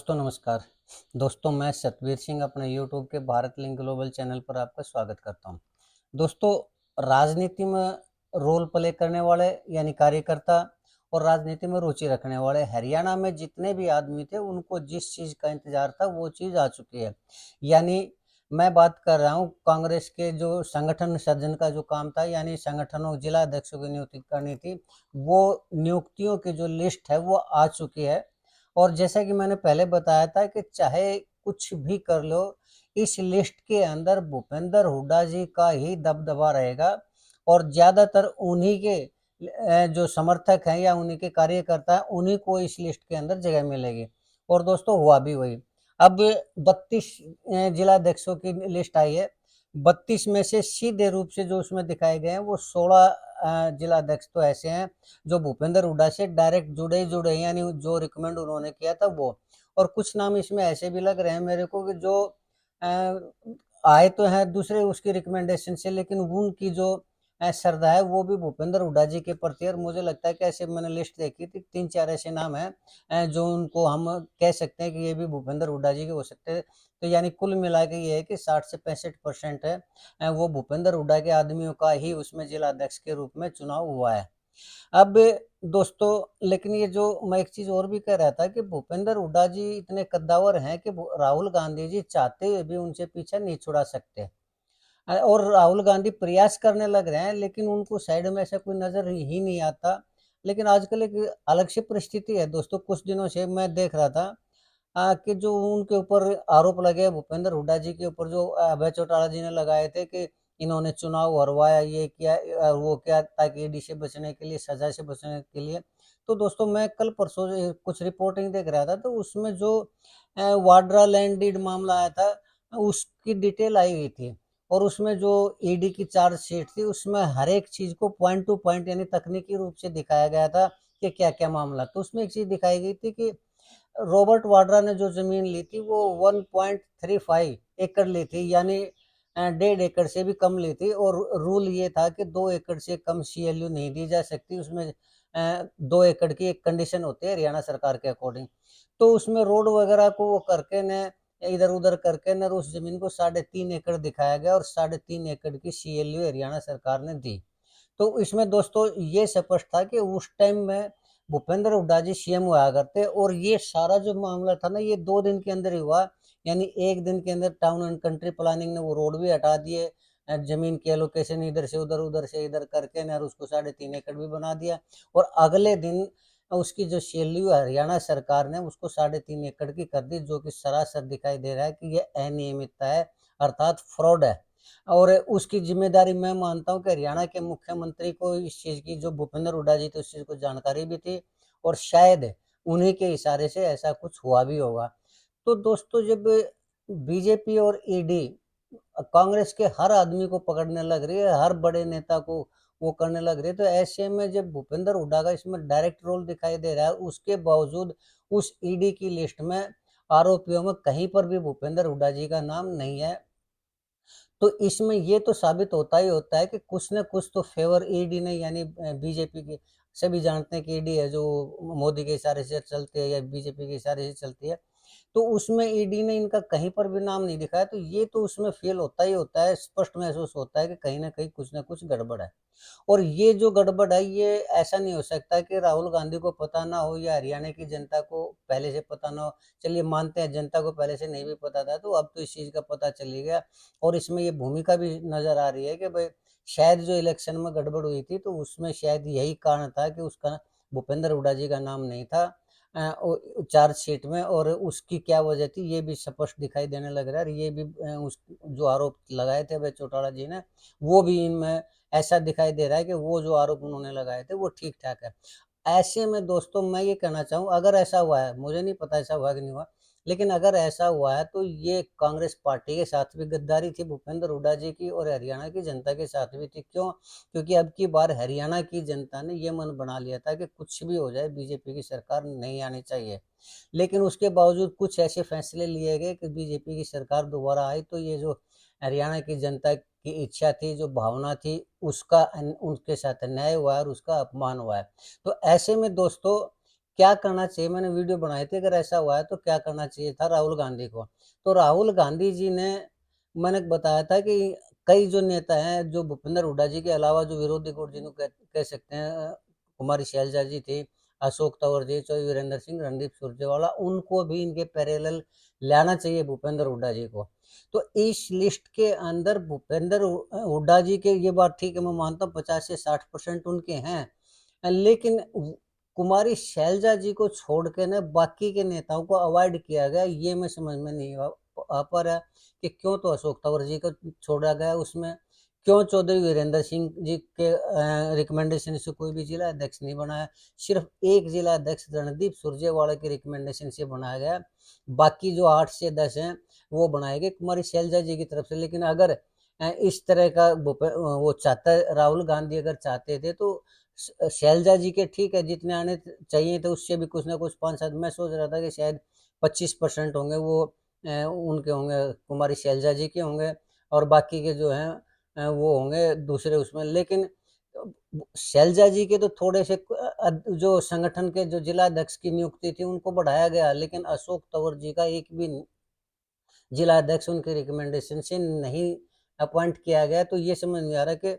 दोस्तों नमस्कार। दोस्तों मैं सतवीर सिंह अपने यूट्यूब के भारत लिंक ग्लोबल चैनल पर आपका स्वागत करता हूं। दोस्तों, राजनीति में रोल प्ले करने वाले यानी कार्यकर्ता और राजनीति में रुचि रखने वाले हरियाणा में जितने भी आदमी थे उनको जिस चीज़ का इंतजार था वो चीज़ आ चुकी है। यानी मैं बात कर रहा हूँ कांग्रेस के जो संगठन सृजन का जो काम था, यानी संगठनों जिला अध्यक्षों की नियुक्ति करनी थी, वो नियुक्तियों की जो लिस्ट है वो आ चुकी है। और जैसा कि मैंने पहले बताया था कि चाहे कुछ भी कर लो, इस लिस्ट के अंदर भूपेंद्र हुड्डा जी का ही दबदबा रहेगा और ज़्यादातर उन्हीं के जो समर्थक हैं या उन्हीं के कार्यकर्ता हैं, उन्हीं को इस लिस्ट के अंदर जगह मिलेगी। और दोस्तों हुआ भी वही। अब 32 जिलाध्यक्षों की लिस्ट आई है। 32 में से सीधे रूप से जो उसमें दिखाए गए हैं वो 16 जिलाध्यक्ष तो ऐसे हैं जो भूपेंद्र हुड्डा से डायरेक्ट जुड़े यानी जो रिकमेंड उन्होंने किया था वो। और कुछ नाम इसमें ऐसे भी लग रहे हैं मेरे को कि जो अ, आए तो हैं दूसरे उसकी रिकमेंडेशन से, लेकिन उनकी जो श्रद्धा है वो भी भूपेंद्र हुड्डा जी के प्रति है। और मुझे लगता है कि ऐसे मैंने लिस्ट देखी थी, 3-4 ऐसे नाम हैं जो उनको हम कह सकते हैं कि ये भी भूपेंद्र हुड्डा जी के हो सकते हैं। तो यानी कुल मिला के ये है कि 60 से 65% है वो भूपेंद्र हुड्डा के आदमियों का ही उसमें जिलाध्यक्ष के रूप में चुनाव हुआ है। अब दोस्तों, लेकिन ये जो मैं एक चीज़ और भी कह रहा था कि भूपेंद्र हुड्डा जी इतने कद्दावर हैं कि राहुल गांधी जी चाहते हुए भी उनसे पीछा नहीं छुड़ा सकते। और राहुल गांधी प्रयास करने लग रहे हैं, लेकिन उनको साइड में ऐसा कोई नज़र ही नहीं आता। लेकिन आजकल एक अलग सी परिस्थिति है दोस्तों, कुछ दिनों से मैं देख रहा था कि जो उनके ऊपर आरोप लगे भूपेंद्र हुड्डा जी के ऊपर, जो अभय चौटाला जी ने लगाए थे कि इन्होंने चुनाव हरवाया, ये किया वो क्या, ताकि ईडी से बचने के लिए, सजा से बचने के लिए। तो दोस्तों मैं कल परसों कुछ रिपोर्टिंग देख रहा था, तो उसमें जो वाड्रा लैंड डीड मामला आया था उसकी डिटेल आई हुई थी। और उसमें जो ईडी की चार्जशीट थी उसमें हर एक चीज़ को पॉइंट टू पॉइंट यानी तकनीकी रूप से दिखाया गया था कि क्या क्या मामला। तो उसमें एक चीज़ दिखाई गई थी कि रॉबर्ट वाड्रा ने जो जमीन ली थी वो 1.35 एकड़ ली थी, यानी 1.5 एकड़ से भी कम ली थी। और रूल ये था कि 2 एकड़ से कम सीएलयू नहीं दी जा सकती। उसमें 2 एकड़ की एक कंडीशन होती है हरियाणा सरकार के अकॉर्डिंग। तो उसमें रोड वगैरह को वो करके ने इधर उधर करके न उस जमीन को 3.5 एकड़ दिखाया गया और 3.5 एकड़ की सीएलयू हरियाणा सरकार ने दी। तो इसमें दोस्तों ये स्पष्ट था कि उस टाइम में भूपेंद्र हुड्डा जी सीएम हुआ करते और ये सारा जो मामला था ना ये 2 दिन के अंदर ही हुआ। यानी एक दिन के अंदर टाउन एंड कंट्री प्लानिंग ने वो रोड भी हटा दिए, जमीन के एलोकेशन इधर से उधर उधर से इधर करके न उसको 3.5 एकड़ भी बना दिया। और अगले दिन उसकी जो सीएलयू हरियाणा सरकार ने उसको 3.5 एकड़ की कर दी, जो कि सरासर दिखाई दे रहा है कि ये अनियमितता है, अर्थात फ्रॉड है। और उसकी जिम्मेदारी मैं मानता हूँ कि हरियाणा के मुख्यमंत्री को इस चीज़ की, जो भूपेंद्र हुड्डा जी थे, उस चीज़ को जानकारी भी थी और शायद उन्हीं के इशारे से ऐसा कुछ हुआ भी होगा। तो दोस्तों, जब बीजेपी और ईडी कांग्रेस के हर आदमी को पकड़ने लग रही है, हर बड़े नेता को वो करने लग रही है, तो ऐसे में जब भूपेंद्र हुड्डा का इसमें डायरेक्ट रोल दिखाई दे रहा है, उसके बावजूद उस ईडी की लिस्ट में आरोपियों में कहीं पर भी भूपेंद्र हुड्डा जी का नाम नहीं है। तो इसमें ये तो साबित होता ही होता है कि कुछ न कुछ तो फेवर ईडी ने, यानी बीजेपी की, सभी जानते हैं कि ईडी है जो मोदी के इशारे से चलती है या बीजेपी के इशारे से चलती है। तो उसमें ईडी ने इनका कहीं पर भी नाम नहीं दिखाया, तो ये तो उसमें फेल होता ही होता है, स्पष्ट महसूस होता है कि कहीं न कहीं कुछ न कुछ गड़बड़ है। और ये जो गड़बड़ है ये ऐसा नहीं हो सकता कि राहुल गांधी को पता ना हो या हरियाणा की जनता को पहले से पता ना हो। चलिए मानते हैं जनता को पहले से नहीं भी पता था, तो अब तो इस चीज़ का पता चली गया। और इसमें ये भूमिका भी नज़र आ रही है कि भाई शायद जो इलेक्शन में गड़बड़ हुई थी तो उसमें शायद यही कारण था कि उसका भूपेंद्र हुड्डा जी का नाम नहीं था चार्जशीट में। और उसकी क्या वजह थी ये भी स्पष्ट दिखाई देने लग रहा है। और ये भी उस जो आरोप लगाए थे भाई चौटाला जी ने, वो भी इनमें ऐसा दिखाई दे रहा है कि वो जो आरोप उन्होंने लगाए थे वो ठीक-ठाक है। ऐसे में दोस्तों मैं ये कहना चाहूँ, अगर ऐसा हुआ है, मुझे नहीं पता ऐसा हुआ कि नहीं हुआ, लेकिन अगर ऐसा हुआ है तो ये कांग्रेस पार्टी के साथ भी गद्दारी थी भूपेंद्र हुड्डा जी की और हरियाणा की जनता के साथ भी थी। क्यों? क्योंकि अब की बार हरियाणा की जनता ने ये मन बना लिया था कि कुछ भी हो जाए बीजेपी की सरकार नहीं आनी चाहिए। लेकिन उसके बावजूद कुछ ऐसे फैसले लिए गए कि बीजेपी की सरकार दोबारा आई, तो ये जो हरियाणा की जनता की इच्छा थी, जो भावना थी, उसका उनके साथ अन्याय हुआ है और उसका अपमान हुआ है। तो ऐसे में दोस्तों क्या करना चाहिए, मैंने वीडियो बनाई थी, अगर ऐसा हुआ है तो क्या करना चाहिए था राहुल गांधी को। तो राहुल गांधी जी ने, मैंने बताया था कि कई जो नेता हैं, जो भूपेंद्र हुड्डा जी के अलावा जो विरोधी गुट जिनको कह सकते हैं, कुमारी शैलजा जी थी, अशोक तंवर जी, चौधरी वीरेंद्र सिंह, रणदीप सुरजेवाला, उनको भी इनके पैरेलल लाना चाहिए भूपेंद्र हुड्डा जी को। तो इस लिस्ट के अंदर भूपेंद्र हुड्डा जी के, ये बात ठीक है, मैं मानता हूँ 50 से 60% उनके हैं, लेकिन कुमारी शैलजा जी को छोड़ के ना बाकी के नेताओं को अवॉइड किया गया। ये मैं समझ में नहीं आ पा रहा कि क्यों तो अशोक तंवर जी को छोड़ा गया उसमें, क्यों चौधरी वीरेंद्र सिंह जी के रिकमेंडेशन से कोई भी जिला अध्यक्ष नहीं बनाया, सिर्फ एक जिला अध्यक्ष रणदीप सुरजेवाला के रिकमेंडेशन से बनाया गया, बाकी जो 8 से 10 हैं वो बनाए गए कुमारी शैलजा जी की तरफ से। लेकिन अगर इस तरह का वो चाहता, राहुल गांधी अगर चाहते थे तो शैलजा जी के ठीक है जितने आने चाहिए थे उससे भी कुछ ना कुछ 5-7, मैं सोच रहा था कि शायद 25% होंगे वो उनके होंगे, कुमारी शैलजा जी के होंगे, और बाकी के जो हैं वो होंगे दूसरे उसमें। लेकिन शैलजा जी के तो थोड़े से जो संगठन के जो जिला अध्यक्ष की नियुक्ति थी उनको बढ़ाया गया, लेकिन अशोक तंवर जी का एक भी जिला अध्यक्ष उनके रिकमेंडेशन से नहीं अपॉइंट किया गया। तो ये समझ नहीं आ रहा कि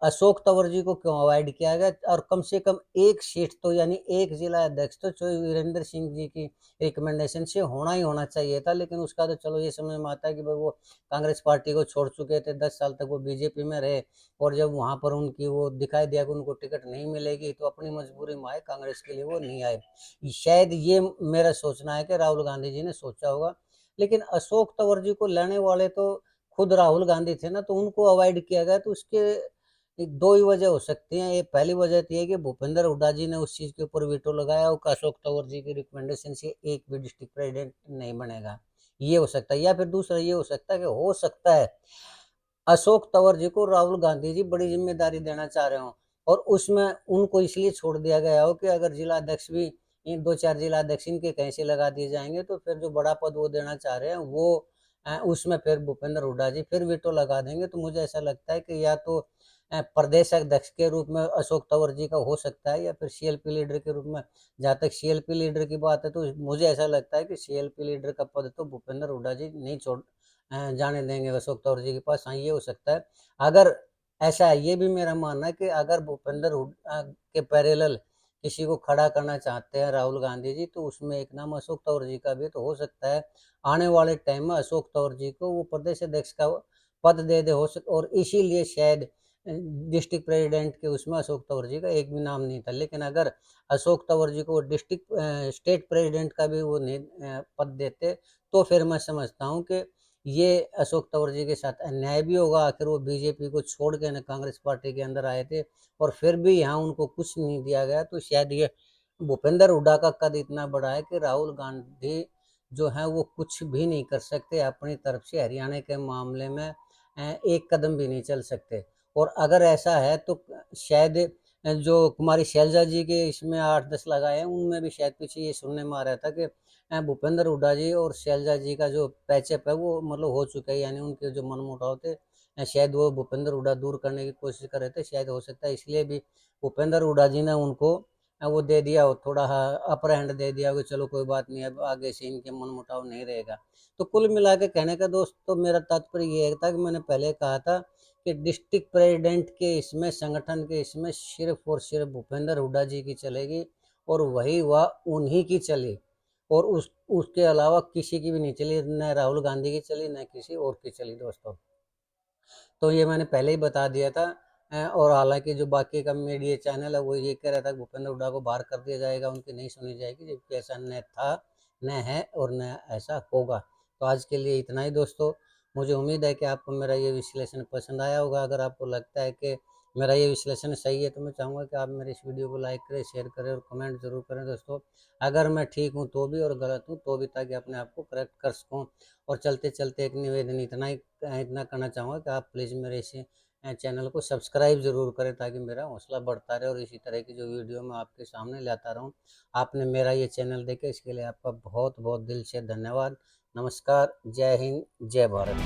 अशोक तंवर जी को क्यों अवॉइड किया गया, और कम से कम एक सीट तो, यानी एक जिला अध्यक्ष तो चौधरी वीरेंद्र सिंह जी की रिकमेंडेशन से होना ही होना चाहिए था। लेकिन उसका तो चलो ये समझ में आता है कि भाई वो कांग्रेस पार्टी को छोड़ चुके थे, 10 साल तक वो बीजेपी में रहे, और जब वहां पर उनकी वो दिखाई दिया कि उनको टिकट नहीं मिलेगी तो अपनी मजबूरी में आए, कांग्रेस के लिए वो नहीं आए। शायद ये मेरा सोचना है कि राहुल गांधी जी ने सोचा होगा। लेकिन अशोक तंवर जी को लाने वाले तो खुद राहुल गांधी थे ना, तो उनको अवॉइड किया गया। तो उसके दो ही वजह हो सकती हैं। ये पहली वजह तो ये कि भूपेंद्र हुड्डा जी ने उस चीज के ऊपर वीटो लगाया और अशोक तंवर जी की रिकमेंडेशन से एक भी डिस्ट्रिक्ट प्रेसिडेंट नहीं बनेगा, ये हो सकता है। या फिर दूसरा ये हो सकता है कि हो सकता है अशोक तंवर जी को राहुल गांधी जी बड़ी जिम्मेदारी देना चाह रहे हो, और उसमें उनको इसलिए छोड़ दिया गया हो कि अगर जिला अध्यक्ष भी, इन 2-4 जिला अध्यक्ष इनके कहीं से लगा दिए जाएंगे तो फिर जो बड़ा पद वो देना चाह रहे हैं वो उसमें फिर भूपेंद्र हुड्डा जी फिर वीटो लगा देंगे। तो मुझे ऐसा लगता है कि या तो प्रदेश अध्यक्ष के रूप में अशोक तंवर जी का हो सकता है, या फिर सीएलपी लीडर के रूप में। जहाँ तक सीएलपी लीडर की बात है तो मुझे ऐसा लगता है कि सीएलपी लीडर का पद तो भूपेंद्र हुड्डा जी नहीं छोड़ जाने देंगे अशोक तंवर जी के पास। हाँ, ये हो सकता है। अगर ऐसा है, ये भी मेरा मानना है कि अगर भूपेंद्र हुड्डा के पैरेलल किसी को खड़ा करना चाहते हैं राहुल गांधी जी, तो उसमें एक नाम अशोक तंवर जी का भी तो हो सकता है। आने वाले टाइम में अशोक तंवर जी को वो प्रदेश अध्यक्ष का पद दे दे, हो सकता, और इसीलिए शायद डिस्ट्रिक्ट प्रेसिडेंट के उसमें अशोक तंवर जी का एक भी नाम नहीं था। लेकिन अगर अशोक तंवर जी को डिस्ट्रिक्ट स्टेट प्रेसिडेंट का भी वो पद देते तो फिर मैं समझता हूँ कि ये अशोक तंवर जी के साथ अन्याय भी होगा। आखिर वो बीजेपी को छोड़ के ना कांग्रेस पार्टी के अंदर आए थे, और फिर भी यहाँ उनको कुछ नहीं दिया गया। तो शायद ये भूपेंद्र हुड्डा का कद इतना बड़ा है कि राहुल गांधी जो है वो कुछ भी नहीं कर सकते अपनी तरफ से, हरियाणा के मामले में एक कदम भी नहीं चल सकते। और अगर ऐसा है तो शायद जो कुमारी शैलजा जी के इसमें 8-10 लगाए हैं उनमें भी शायद पीछे ये सुनने में आ रहा था कि भूपेंद्र हुड्डा जी और शैलजा जी का जो पैचअप है वो मतलब हो चुका है, यानी उनके जो मनमुटाव थे शायद वो भूपेंद्र हुड्डा दूर करने की कोशिश कर रहे थे। शायद हो सकता है इसलिए भी भूपेंद्र हुड्डा जी ने उनको वो दे दिया, वो थोड़ा अपर हैंड दे दिया कि चलो कोई बात नहीं, अब आगे से इनके मनमुटाव नहीं रहेगा। तो कुल मिला के कहने का दोस्त तो मेरा तात्पर्य ये था कि मैंने पहले कहा था कि डिस्ट्रिक्ट प्रेसिडेंट के इसमें, संगठन के इसमें सिर्फ और सिर्फ भूपेंद्र हुड्डा जी की चलेगी, और वही वह उन्हीं की चली, और उसके अलावा किसी की भी नहीं चली, न राहुल गांधी की चली न किसी और की चली दोस्तों। तो ये मैंने पहले ही बता दिया था। और हालांकि जो बाकी का मीडिया चैनल है वो ये कह रहा था कि भूपेंद्र हुड्डा को बाहर कर दिया जाएगा, उनकी नहीं सुनी जाएगी, जबकि ऐसा न था, न है और न ऐसा होगा। तो आज के लिए इतना ही दोस्तों। मुझे उम्मीद है कि आपको मेरा ये विश्लेषण पसंद आया होगा। अगर आपको लगता है कि मेरा ये विश्लेषण सही है तो मैं चाहूँगा कि आप मेरे इस वीडियो को लाइक करें, शेयर करें और कमेंट जरूर करें दोस्तों। अगर मैं ठीक हूँ तो भी और गलत हूँ तो भी, ताकि अपने आप को करेक्ट कर सकूँ। और चलते चलते एक निवेदन इतना करना चाहूँगा कि आप प्लीज़ मेरे इस चैनल को सब्सक्राइब ज़रूर करें, ताकि मेरा हौसला बढ़ता रहे और इसी तरह की जो वीडियो मैं आपके सामने लाता रहूँ। आपने मेरा ये चैनल देखा, इसके लिए आपका बहुत बहुत दिल से धन्यवाद। नमस्कार, जय हिंद, जय भारत।